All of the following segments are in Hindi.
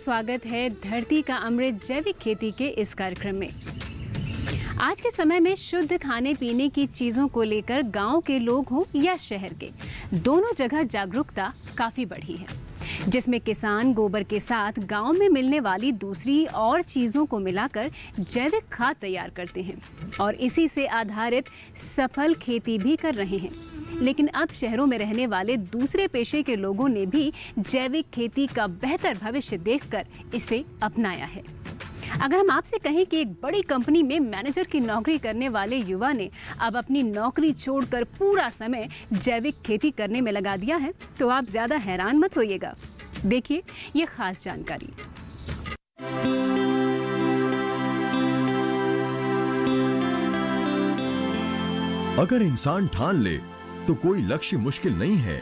स्वागत है धरती का अमृत जैविक खेती के इस कार्यक्रम में। आज के समय में शुद्ध खाने पीने की चीजों को लेकर गांव के लोग हों या शहर के, दोनों जगह जागरूकता काफी बढ़ी है, जिसमें किसान गोबर के साथ गांव में मिलने वाली दूसरी और चीजों को मिलाकर जैविक खाद तैयार करते हैं और इसी से आधारित सफल खेती भी कर रहे हैं। लेकिन अब शहरों में रहने वाले दूसरे पेशे के लोगों ने भी जैविक खेती का बेहतर भविष्य देखकर इसे अपनाया है। अगर हम आपसे कहें कि एक बड़ी कंपनी में मैनेजर की नौकरी करने वाले युवा ने अब अपनी नौकरी छोड़कर पूरा समय जैविक खेती करने में लगा दिया है, तो आप ज्यादा हैरान मत होइएगा। देखिए ये खास जानकारी। अगर इंसान ठान ले तो कोई लक्ष्य मुश्किल नहीं है।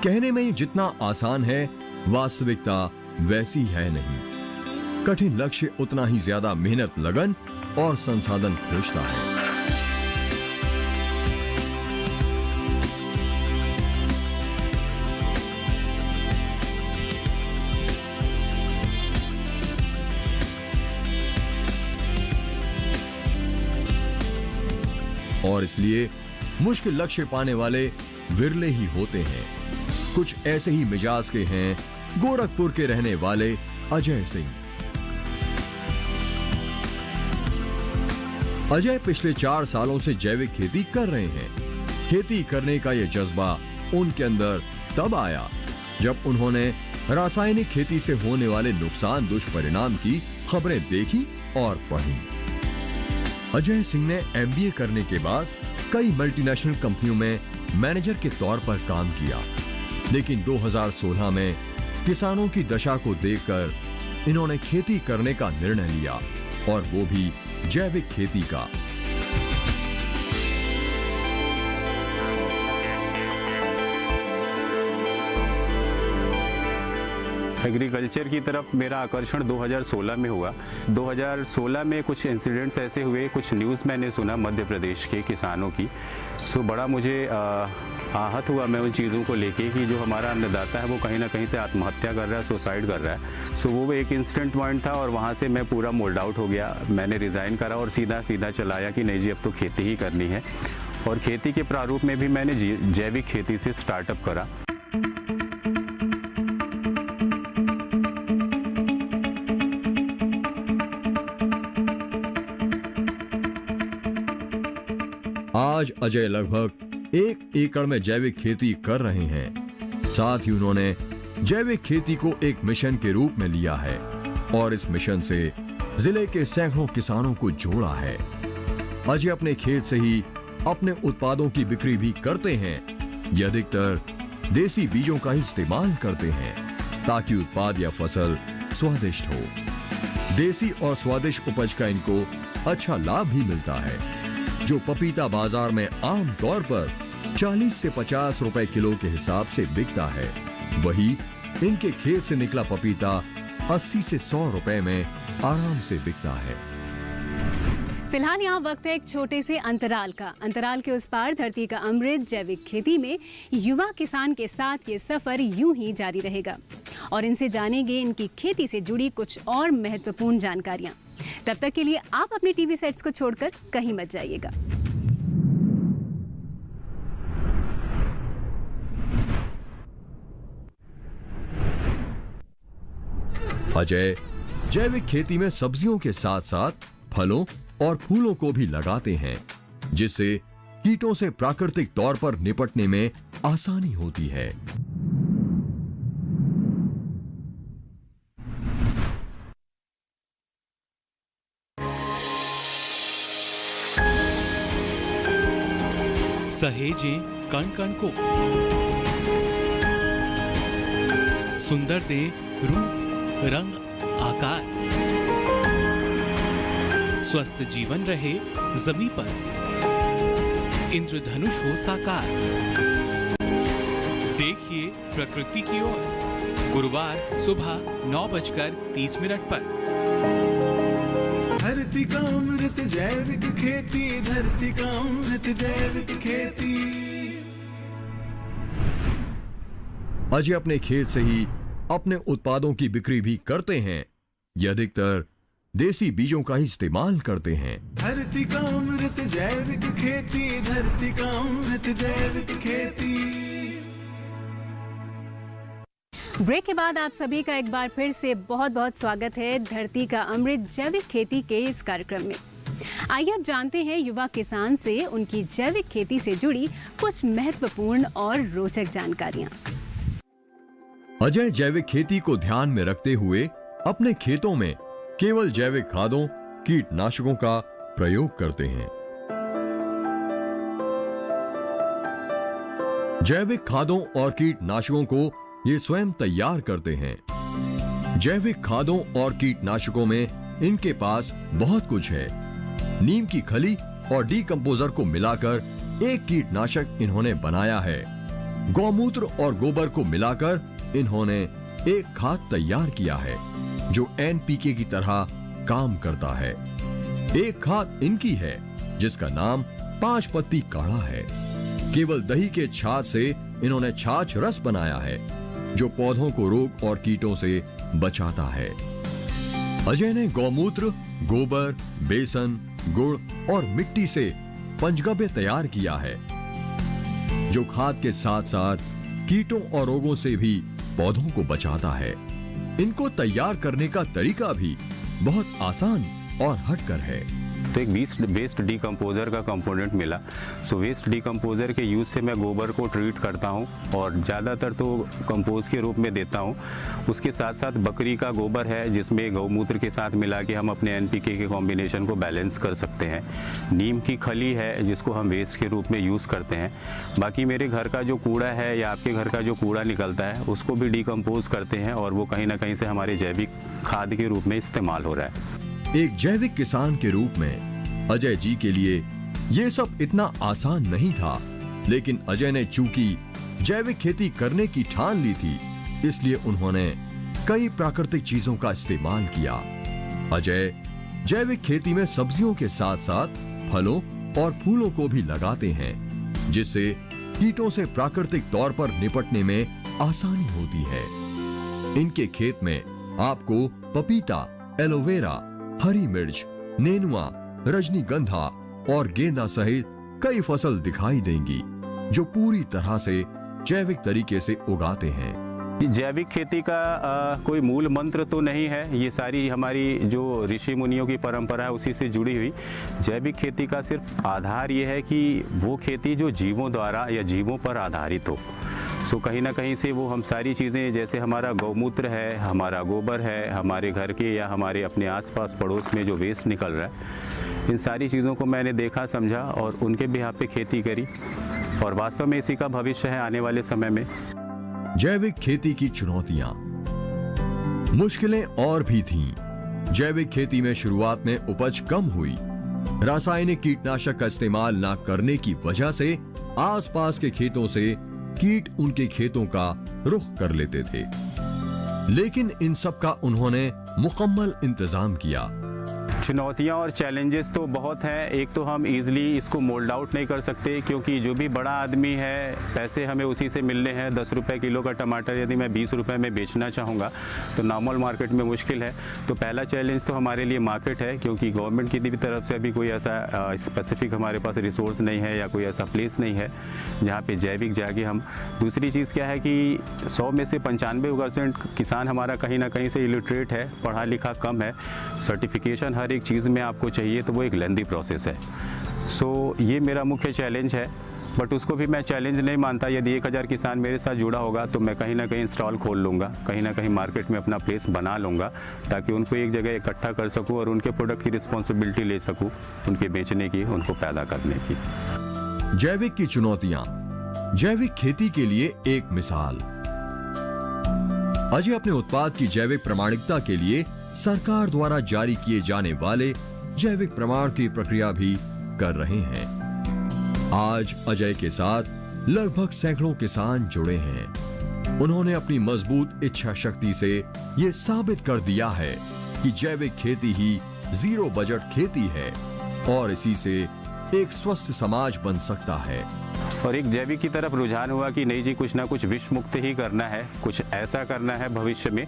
कहने में जितना आसान है, वास्तविकता वैसी है नहीं। कठिन लक्ष्य उतना ही ज्यादा मेहनत, लगन और संसाधन खर्चता है। और इसलिए मुश्किल लक्ष्य पाने वाले विरले ही होते हैं। कुछ ऐसे ही मिजाज के हैं गोरखपुर के रहने वाले अजय सिंह। अजय पिछले 4 सालों से जैविक खेती कर रहे हैं। खेती करने का यह जज्बा उनके अंदर तब आया जब उन्होंने रासायनिक खेती से होने वाले नुकसान, दुष्परिणाम की खबरें देखी और पढ़ी। अजय सिंह ने MBA करने के बाद कई मल्टीनेशनल कंपनियों में मैनेजर के तौर पर काम किया, लेकिन 2016 में किसानों की दशा को देखकर इन्होंने खेती करने का निर्णय लिया, और वो भी जैविक खेती का। एग्रीकल्चर की तरफ मेरा आकर्षण 2016 में हुआ। 2016 में कुछ इंसिडेंट्स ऐसे हुए, कुछ न्यूज़ मैंने सुना मध्य प्रदेश के किसानों की, सो बड़ा मुझे आहत हुआ मैं उन चीज़ों को लेके कि जो हमारा अन्नदाता है वो कहीं ना कहीं से आत्महत्या कर रहा है, सुसाइड कर रहा है। सो वो एक इंस्टेंट पॉइंट था और वहाँ से मैं पूरा मोल्ड आउट हो गया। मैंने रिज़ाइन करा और सीधा चलाया कि नहीं जी अब तो खेती ही करनी है, और खेती के प्रारूप में भी मैंने जैविक खेती से स्टार्टअप करा। आज अजय लगभग 1 एकड़ में जैविक खेती कर रहे हैं। साथ ही उन्होंने जैविक खेती को एक मिशन के रूप में लिया है और इस मिशन से जिले के सैकड़ों किसानों को जोड़ा है। अजय अपने खेत से ही अपने उत्पादों की बिक्री भी करते हैं। ये अधिकतर देसी बीजों का इस्तेमाल करते हैं ताकि उत्पाद या फसल स्वादिष्ट हो। देसी और स्वादिष्ट उपज का इनको अच्छा लाभ भी मिलता है। जो पपीता बाजार में आम तौर पर 40 से 50 रुपए किलो के हिसाब से बिकता है, वही इनके खेत से निकला पपीता 80 से 100 रुपए में आराम से बिकता है। फिलहाल यहाँ वक्त है एक छोटे से अंतराल का। अंतराल के उस पार धरती का अमृत जैविक खेती में युवा किसान के साथ ये सफर यूं ही जारी रहेगा और इनसे जानेंगे इनकी खेती से जुड़ी कुछ और महत्वपूर्ण जानकारियां। तब तक के लिए आप अपने टीवी सेट्स को छोड़कर कहीं मत जाइएगा। अजय जैविक खेती में सब्जियों के साथ साथ फलों और फूलों को भी लगाते हैं, जिससे कीटों से प्राकृतिक तौर पर निपटने में आसानी होती है। सहेजें कण कण को, सुंदर दे रूप रंग आकार, स्वस्थ जीवन रहे जमीन पर, इंद्रधनुष हो साकार। देखिए प्रकृति की ओर, गुरुवार सुबह 9:30 पर। धरती का अमृत जैविक खेती, धरती का अमृत जैविक खेती। अजय अपने खेत से ही अपने उत्पादों की बिक्री भी करते हैं। ये अधिकतर देसी बीजों का ही इस्तेमाल करते हैं। धरती का अमृत जैविक खेती, धरती का अमृत जैविक खेती। ब्रेक के बाद आप सभी का एक बार फिर से बहुत बहुत स्वागत है धरती का अमृत जैविक खेती के इस कार्यक्रम में। आइए अब जानते हैं युवा किसान से उनकी जैविक खेती से जुड़ी कुछ महत्वपूर्ण और रोचक जानकारियां। अजय जैविक खेती को ध्यान में रखते हुए अपने खेतों में केवल जैविक खादों, कीटनाशकों का प्रयोग करते हैं। जैविक खादों और कीटनाशकों को ये स्वयं तैयार करते हैं। जैविक खादों और कीटनाशकों में इनके पास बहुत कुछ है। नीम की खली और डीकंपोजर को मिलाकर एक कीटनाशक इन्होंने बनाया है। गौमूत्र और गोबर को मिलाकर इन्होंने एक खाद तैयार किया है जो एनपीके की तरह काम करता है। एक खाद इनकी है जिसका नाम 5 पत्ती काढ़ा है। केवल दही के छाछ से इन्होंने छाछ रस बनाया है जो पौधों को रोग और कीटों से बचाता है। अजय ने गौमूत्र, गोबर, बेसन, गुड़ और मिट्टी से पंचगव्य तैयार किया है जो खाद के साथ साथ कीटों और रोगों से भी पौधों को बचाता है। इनको तैयार करने का तरीका भी बहुत आसान और हटकर है। तो एक वेस्ट डीकंपोजर का कंपोनेंट मिला। सो वेस्ट डीकंपोजर के यूज़ से मैं गोबर को ट्रीट करता हूं और ज़्यादातर तो कंपोज के रूप में देता हूं। उसके साथ साथ बकरी का गोबर है जिसमें गौमूत्र के साथ मिला के हम अपने एनपीके के कॉम्बिनेशन को बैलेंस कर सकते हैं। नीम की खली है जिसको हम वेस्ट के रूप में यूज़ करते हैं। बाकी मेरे घर का जो कूड़ा है या आपके घर का जो कूड़ा निकलता है उसको भी डीकंपोज करते हैं और वो कहीं ना कहीं से हमारे जैविक खाद के रूप में इस्तेमाल हो रहा है। एक जैविक किसान के रूप में अजय जी के लिए ये सब इतना आसान नहीं था, लेकिन अजय ने चूंकि जैविक खेती करने की ठान ली थी, इसलिए उन्होंने कई प्राकृतिक चीजों का इस्तेमाल किया। अजय जैविक खेती में सब्जियों के साथ साथ फलों और फूलों को भी लगाते हैं, जिससे कीटों से प्राकृतिक तौर पर निपटने में आसानी होती है। इनके खेत में आपको पपीता, एलोवेरा, हरी मिर्च, नेनुआ, रजनीगंधा और गेंदा सहित कई फसल दिखाई देंगी जो पूरी तरह से जैविक तरीके से उगाते हैं। जैविक खेती का कोई मूल मंत्र तो नहीं है, ये सारी हमारी जो ऋषि मुनियों की परंपरा है उसी से जुड़ी हुई। जैविक खेती का सिर्फ आधार ये है कि वो खेती जो जीवों द्वारा या जीवों पर आधारित हो। सो कहीं ना कहीं से वो हम सारी चीज़ें जैसे हमारा गौमूत्र है, हमारा गोबर है, हमारे घर के या हमारे अपने आसपास पड़ोस में जो वेस्ट निकल रहा है, इन सारी चीज़ों को मैंने देखा, समझा और उनके बिहाफ पे खेती करी और वास्तव में इसी का भविष्य है आने वाले समय में। जैविक खेती की चुनौतियां, मुश्किलें और भी थीं। जैविक खेती में शुरुआत में उपज कम हुई। रासायनिक कीटनाशक का इस्तेमाल न करने की वजह से आसपास के खेतों से कीट उनके खेतों का रुख कर लेते थे, लेकिन इन सब का उन्होंने मुकम्मल इंतजाम किया। चुनौतियां और चैलेंजेस तो बहुत हैं। एक तो हम इजीली इसको मोल्ड आउट नहीं कर सकते क्योंकि जो भी बड़ा आदमी है पैसे हमें उसी से मिलने हैं। 10 रुपए किलो का टमाटर यदि मैं 20 रुपए में बेचना चाहूँगा तो नॉर्मल मार्केट में मुश्किल है। तो पहला चैलेंज तो हमारे लिए मार्केट है क्योंकि गवर्नमेंट की भी तरफ से अभी कोई ऐसा स्पेसिफिक हमारे पास रिसोर्स नहीं है या कोई ऐसा प्लेस नहीं है जहाँ पर जैविक जाके हम। दूसरी चीज़ क्या है कि 100 में से 95% किसान हमारा कहीं ना कहीं से इलिटरेट है, पढ़ा लिखा कम है। सर्टिफिकेशन हर एक चीज़ में आपको चाहिए तो वो एक लेंदी प्रोसेस है। सो ये मेरा मुख्य चैलेंज है, बट उसको भी मैं चैलेंज नहीं मानता। यदि 1000 किसान मेरे साथ जुड़ा होगा तो मैं कहीं ना कहीं स्टॉल खोल लूँगा, कहीं ना कहीं मार्केट में अपना प्लेस बना लूँगा ताकि उनको एक जगह इकट्ठा कर सकूँ और उनके प्रोडक्ट की रिस्पॉन्सिबिलिटी ले सकूँ, उनके बेचने की, उनको पैदा करने की। जैविक की चुनौतियां, जैविक खेती के लिए एक मिसाल। अजय अपने उत्पाद की जैविक प्रमाणिकता के लिए सरकार द्वारा जारी किए जाने वाले जैविक प्रमाण की प्रक्रिया भी कर रहे हैं। आज अजय के साथ लगभग सैकड़ों किसान जुड़े हैं। उन्होंने अपनी मजबूत इच्छा शक्ति से ये साबित कर दिया है कि जैविक खेती ही जीरो बजट खेती है और इसी से एक स्वस्थ समाज बन सकता है। और एक जैविक की तरफ रुझान हुआ कि नहीं जी, कुछ ना कुछ विष मुक्त ही करना है, कुछ ऐसा करना है भविष्य में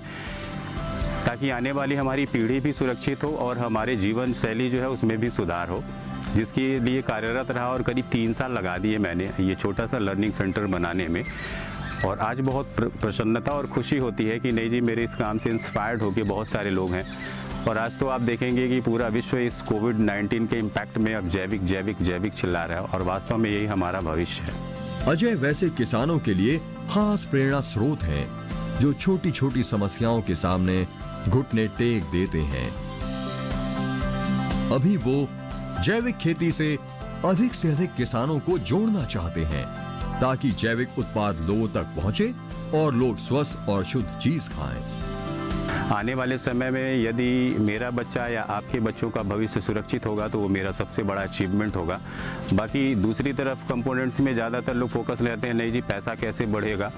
ताकि आने वाली हमारी पीढ़ी भी सुरक्षित हो और हमारे जीवन शैली जो है उसमें भी सुधार हो, जिसके लिए कार्यरत रहा और करीब 3 साल लगा दिए मैंने ये छोटा सा लर्निंग सेंटर बनाने में। और आज बहुत प्रसन्नता और खुशी होती है कि नहीं जी, मेरे इस काम से इंस्पायर्ड होकर बहुत सारे लोग हैं। और आज तो आप देखेंगे कि पूरा विश्व इस कोविड-19 के इम्पैक्ट में अब जैविक जैविक जैविक चिल्ला रहा है और वास्तव में यही हमारा भविष्य है। अजय वैसे किसानों के लिए खास प्रेरणा स्रोत हैं, जो छोटी छोटी समस्याओं के सामने घुटने टेक देते हैं। अभी वो जैविक खेती से अधिक किसानों को जोड़ना चाहते हैं ताकि जैविक उत्पाद लोगों तक पहुंचे और लोग स्वस्थ और शुद्ध चीज खाएं। आने वाले समय में यदि मेरा बच्चा या आपके बच्चों का भविष्य सुरक्षित होगा तो वो मेरा सबसे बड़ा अचीवमेंट होगा। बाकी दूसरी तरफ कंपोनेंट्स में ज़्यादातर लोग फोकस रहते हैं, नहीं जी पैसा कैसे बढ़ेगा।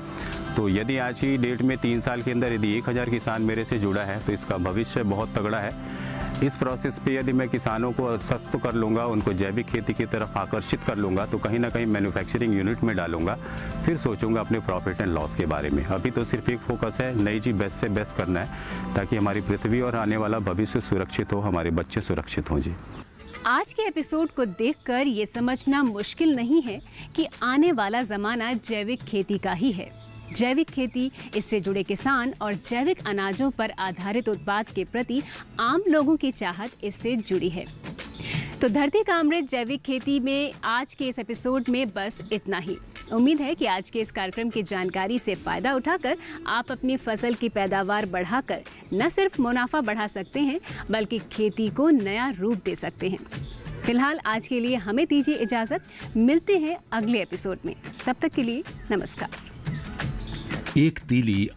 तो यदि आज ही डेट में 3 साल के अंदर यदि 1000 किसान मेरे से जुड़ा है तो इसका भविष्य बहुत तगड़ा है। इस प्रोसेस पे यदि मैं किसानों को सस्त कर लूँगा, उनको जैविक खेती की तरफ आकर्षित कर लूँगा तो कहीं ना कहीं मैन्युफैक्चरिंग यूनिट में डालूंगा, फिर सोचूंगा अपने प्रॉफिट एंड लॉस के बारे में। अभी तो सिर्फ एक फोकस है, नहीं जी बेस्ट से बेस्ट करना है ताकि हमारी पृथ्वी और आने वाला भविष्य सुरक्षित हो, हमारे बच्चे सुरक्षित हों जी। आज के एपिसोड को देखकर ये समझना मुश्किल नहीं है कि आने वाला जमाना जैविक खेती का ही है। जैविक खेती, इससे जुड़े किसान और जैविक अनाजों पर आधारित उत्पाद के प्रति आम लोगों की चाहत इससे जुड़ी है। तो धरती का अमृत जैविक खेती में आज के इस एपिसोड में बस इतना ही। उम्मीद है कि आज के इस कार्यक्रम की जानकारी से फायदा उठाकर आप अपनी फसल की पैदावार बढ़ाकर न सिर्फ मुनाफा बढ़ा सकते हैं बल्कि खेती को नया रूप दे सकते हैं। फिलहाल आज के लिए हमें दीजिए इजाजत, मिलते हैं अगले एपिसोड में। तब तक के लिए नमस्कार। एक तीली